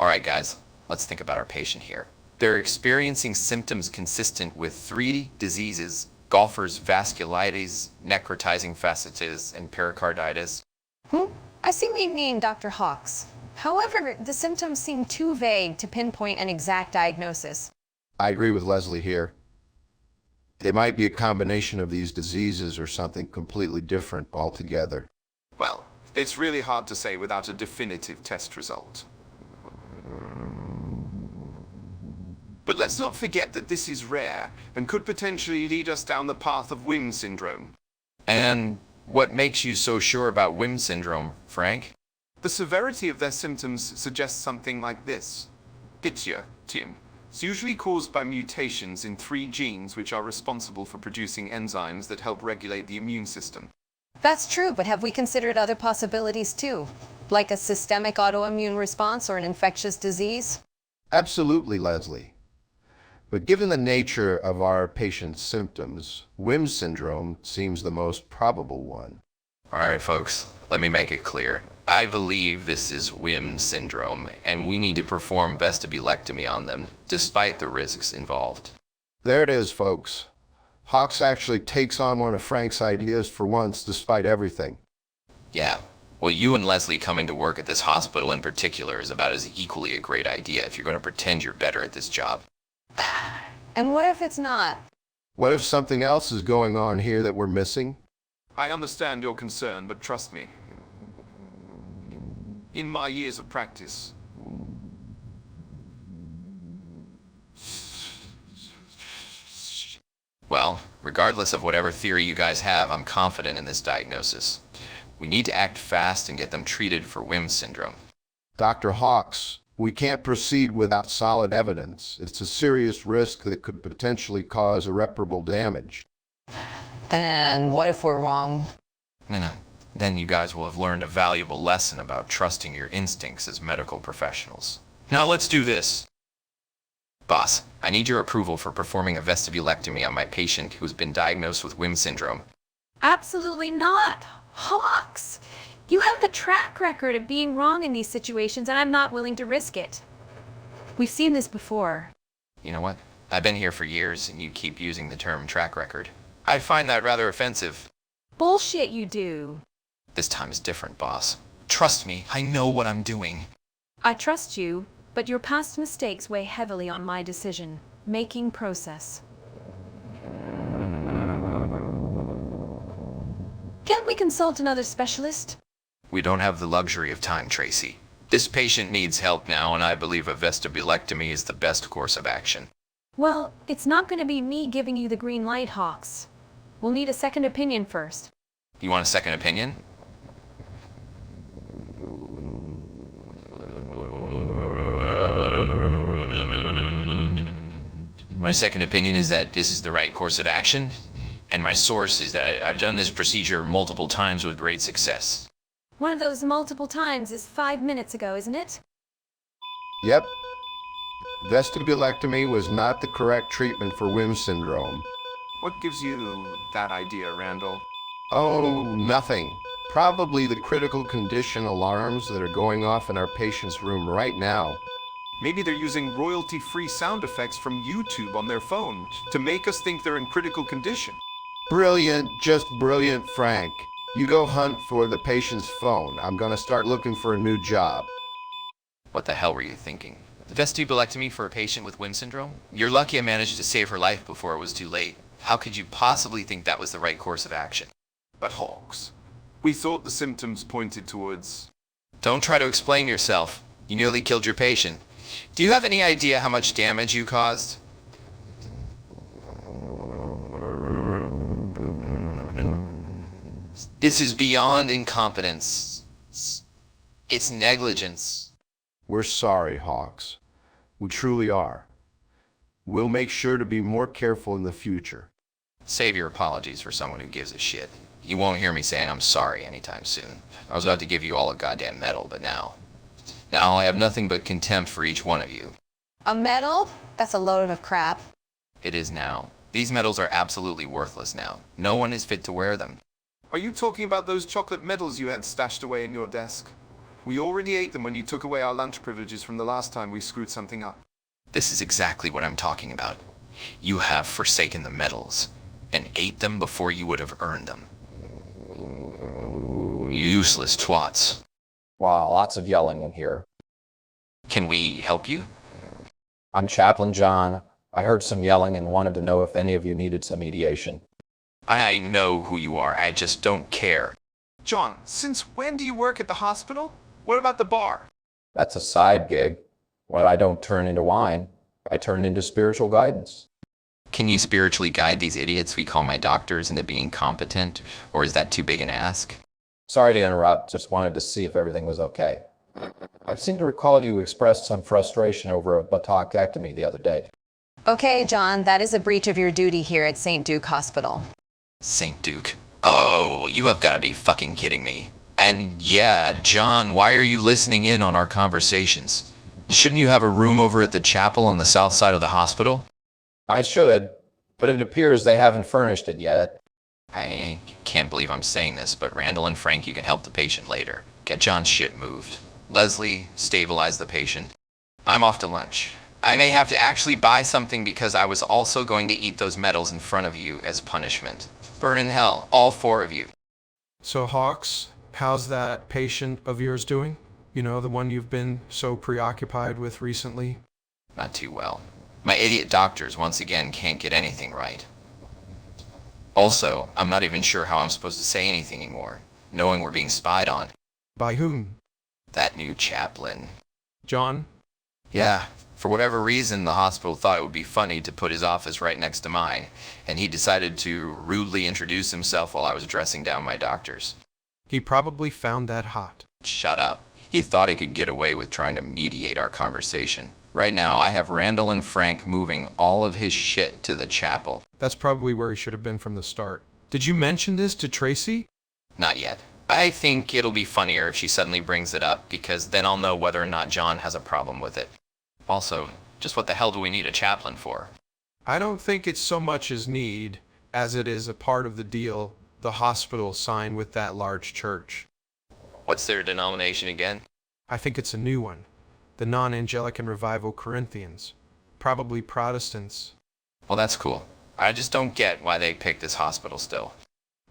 Alright guys, let's think about our patient here. They're experiencing symptoms consistent with three diseases: golfer's vasculitis, necrotizing fasciitis, and pericarditis. I see what you mean, Dr. Hawks. However, the symptoms seem too vague to pinpoint an exact diagnosis. I agree with Leslie here. It might be a combination of these diseases or something completely different altogether. Well, it's really hard to say without a definitive test result. But let's not forget that this is rare and could potentially lead us down the path of WIM syndrome. And what makes you so sure about WIM syndrome, Frank? The severity of their symptoms suggests something like this. Itchia, Tim. It's usually caused by mutations in 3 genes which are responsible for producing enzymes that help regulate the immune system. That's true, but have we considered other possibilities too? Like a systemic autoimmune response or an infectious disease? Absolutely, Leslie. But given the nature of our patient's symptoms, WIM syndrome seems the most probable one. Alright folks, let me make it clear. I believe this is WIM syndrome, and we need to perform vestibulectomy on them, despite the risks involved. There it is, folks. Hawks actually takes on one of Frank's ideas for once, despite everything. Yeah, well, you and Leslie coming to work at this hospital in particular is about as equally a great idea if you're going to pretend you're better at this job. And what if it's not? What if something else is going on here that we're missing? I understand your concern, but trust me. In my years of practice, Well, regardless of whatever theory you guys have, I'm confident in this diagnosis. We need to act fast and get them treated for WIM syndrome. Dr. Hawks, we can't proceed without solid evidence. It's a serious risk that could potentially cause irreparable damage. Then what if we're wrong? No. Then you guys will have learned a valuable lesson about trusting your instincts as medical professionals. Now let's do this. Boss, I need your approval for performing a vestibulectomy on my patient who's been diagnosed with WIM syndrome. Absolutely not. Hawks, you have the track record of being wrong in these situations, and I'm not willing to risk it. We've seen this before. You know what? I've been here for years, and you keep using the term track record. I find that rather offensive. Bullshit you do. This time is different, boss. Trust me, I know what I'm doing. I trust you, but your past mistakes weigh heavily on my decision-making process. Can't we consult another specialist? We don't have the luxury of time, Tracy. This patient needs help now, and I believe a vestibulectomy is the best course of action. Well, it's not going to be me giving you the green light, Hawks. We'll need a second opinion first. You want a second opinion? My second opinion is that this is the right course of action, and my source is that I've done this procedure multiple times with great success. One of those multiple times is 5 minutes ago, isn't it? Yep. Vestibulectomy was not the correct treatment for WIM syndrome. what gives you that idea, Randall? Oh, nothing. Probably the critical condition alarms that are going off in our patient's room right now. Maybe they're using royalty-free sound effects from YouTube on their phone to make us think they're in critical condition. Brilliant, just brilliant, Frank. You go hunt for the patient's phone. I'm gonna start looking for a new job. What the hell were you thinking? Vestibulectomy for a patient with WIM syndrome? You're lucky I managed to save her life before it was too late. How could you possibly think that was the right course of action? But Hawks, we thought the symptoms pointed towards... Don't try to explain yourself. You nearly killed your patient. Do you have any idea how much damage you caused? This is beyond incompetence. It's negligence. We're sorry, Hawks. We truly are. We'll make sure to be more careful in the future. Save your apologies for someone who gives a shit. You won't hear me saying I'm sorry anytime soon. I was about to give you all a goddamn medal, but now I have nothing but contempt for each one of you. A medal? That's a load of crap. It is now. These medals are absolutely worthless now. No one is fit to wear them. Are you talking about those chocolate medals you had stashed away in your desk? We already ate them when you took away our lunch privileges from the last time we screwed something up. This is exactly what I'm talking about. You have forsaken the medals and ate them before you would have earned them. Useless twats. Wow, lots of yelling in here. Can we help you? I'm Chaplain John. I heard some yelling and wanted to know if any of you needed some mediation. I know who you are, I just don't care. John, since when do you work at the hospital? What about the bar? That's a side gig. When I don't turn into wine, I turn into spiritual guidance. Can you spiritually guide these idiots we call my doctors into being competent, or is that too big an ask? Sorry to interrupt, just wanted to see if everything was okay. I seem to recall you expressed some frustration over a buttocectomy the other day. Okay, John, that is a breach of your duty here at St. Duke Hospital. St. Duke. Oh, you have got to be fucking kidding me. And yeah, John, why are you listening in on our conversations? Shouldn't you have a room over at the chapel on the south side of the hospital? I should, but it appears they haven't furnished it yet. I can't believe I'm saying this, but Randall and Frank, you can help the patient later. Get John's shit moved. Leslie, stabilize the patient. I'm off to lunch. I may have to actually buy something because I was also going to eat those medals in front of you as punishment. Burn in hell, all four of you. So, Hawks, how's that patient of yours doing? You know, the one you've been so preoccupied with recently? Not too well. My idiot doctors once again can't get anything right. Also, I'm not even sure how I'm supposed to say anything anymore, knowing we're being spied on. By whom? That new chaplain. John? Yeah, for whatever reason, the hospital thought it would be funny to put his office right next to mine, and he decided to rudely introduce himself while I was dressing down my doctors. He probably found that hot. Shut up. He thought he could get away with trying to mediate our conversation. Right now, I have Randall and Frank moving all of his shit to the chapel. That's probably where he should have been from the start. Did you mention this to Tracy? Not yet. I think it'll be funnier if she suddenly brings it up, because then I'll know whether or not John has a problem with it. Also, just what the hell do we need a chaplain for? I don't think it's so much as need as it is a part of the deal the hospital signed with that large church. What's their denomination again? I think it's a new one. The Non-Anglican Revival Corinthians. Probably Protestants. Well, that's cool. I just don't get why they picked this hospital still.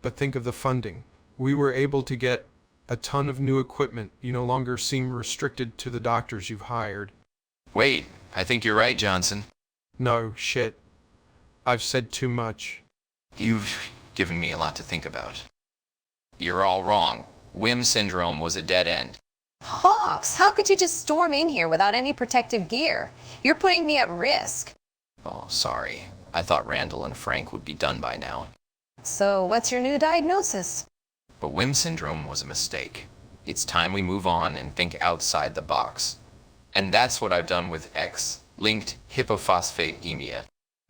But think of the funding. We were able to get a ton of new equipment. You no longer seem restricted to the doctors you've hired. Wait, I think you're right, Johnson. No, shit. I've said too much. You've given me a lot to think about. You're all wrong. WIM syndrome was a dead end. Hawks, how could you just storm in here without any protective gear? You're putting me at risk. Oh, sorry. I thought Randall and Frank would be done by now. So, what's your new diagnosis? But WIM syndrome was a mistake. It's time we move on and think outside the box. And that's what I've done with X-linked hypophosphatemia.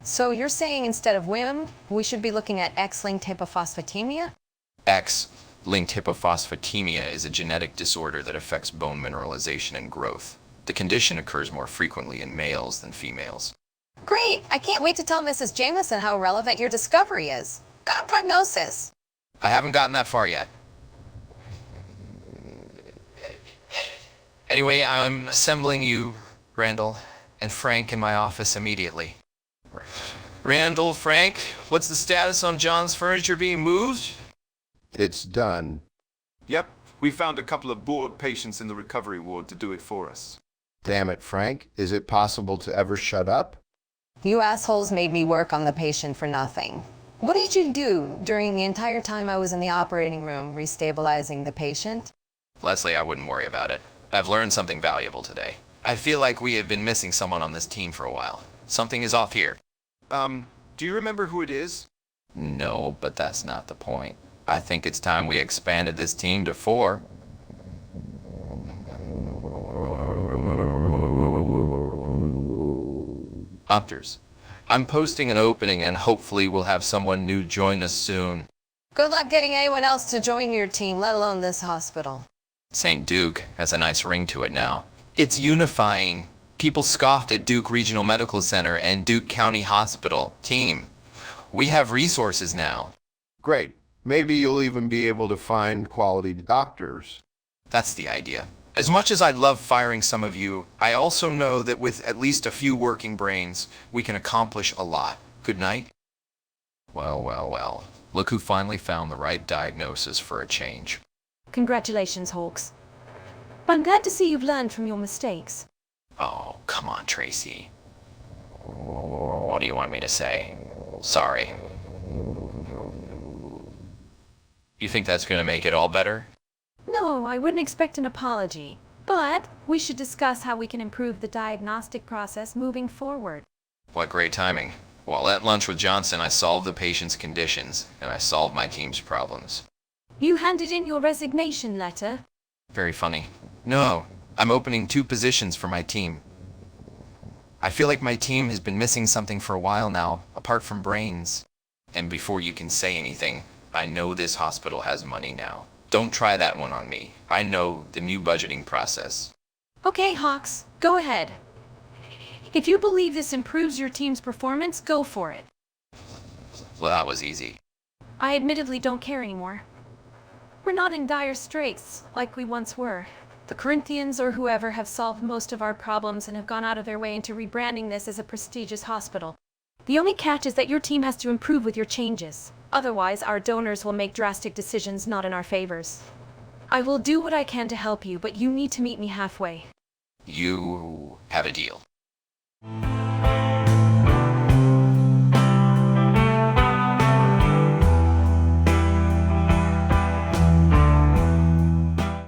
So you're saying instead of WIM, we should be looking at X-linked hypophosphatemia? X-linked hypophosphatemia is a genetic disorder that affects bone mineralization and growth. The condition occurs more frequently in males than females. Great! I can't wait to tell Mrs. Jameson how relevant your discovery is. Got a prognosis. I haven't gotten that far yet. Anyway, I'm assembling you, Randall, and Frank in my office immediately. Randall, Frank, what's the status on John's furniture being moved? It's done. Yep, we found a couple of bored patients in the recovery ward to do it for us. Damn it, Frank. Is it possible to ever shut up? You assholes made me work on the patient for nothing. What did you do during the entire time I was in the operating room restabilizing the patient? Leslie, I wouldn't worry about it. I've learned something valuable today. I feel like we have been missing someone on this team for a while. Something is off here. Do you remember who it is? No, but that's not the point. I think it's time we expanded this team to 4. Opters. I'm posting an opening and hopefully we'll have someone new join us soon. Good luck getting anyone else to join your team, let alone this hospital. St. Duke has a nice ring to it now. It's unifying. People scoffed at Duke Regional Medical Center and Duke County Hospital. Team, we have resources now. Great. Maybe you'll even be able to find quality doctors. That's the idea. As much as I love firing some of you, I also know that with at least a few working brains, we can accomplish a lot. Good night. Well. Look who finally found the right diagnosis for a change. Congratulations, Hawks. I'm glad to see you've learned from your mistakes. Oh, come on, Tracy. What do you want me to say? Sorry. You think that's gonna make it all better? No, I wouldn't expect an apology. But we should discuss how we can improve the diagnostic process moving forward. What great timing. While at lunch with Johnson, I solved the patient's conditions, and I solved my team's problems. You handed in your resignation letter. Very funny. No, I'm opening 2 positions for my team. I feel like my team has been missing something for a while now, apart from brains. And before you can say anything, I know this hospital has money now. Don't try that one on me. I know the new budgeting process. Okay, Hawks, go ahead. If you believe this improves your team's performance, go for it. Well, that was easy. I admittedly don't care anymore. We're not in dire straits like we once were. The Corinthians or whoever have solved most of our problems and have gone out of their way into rebranding this as a prestigious hospital. The only catch is that your team has to improve with your changes. Otherwise, our donors will make drastic decisions not in our favors. I will do what I can to help you, but you need to meet me halfway. You have a deal.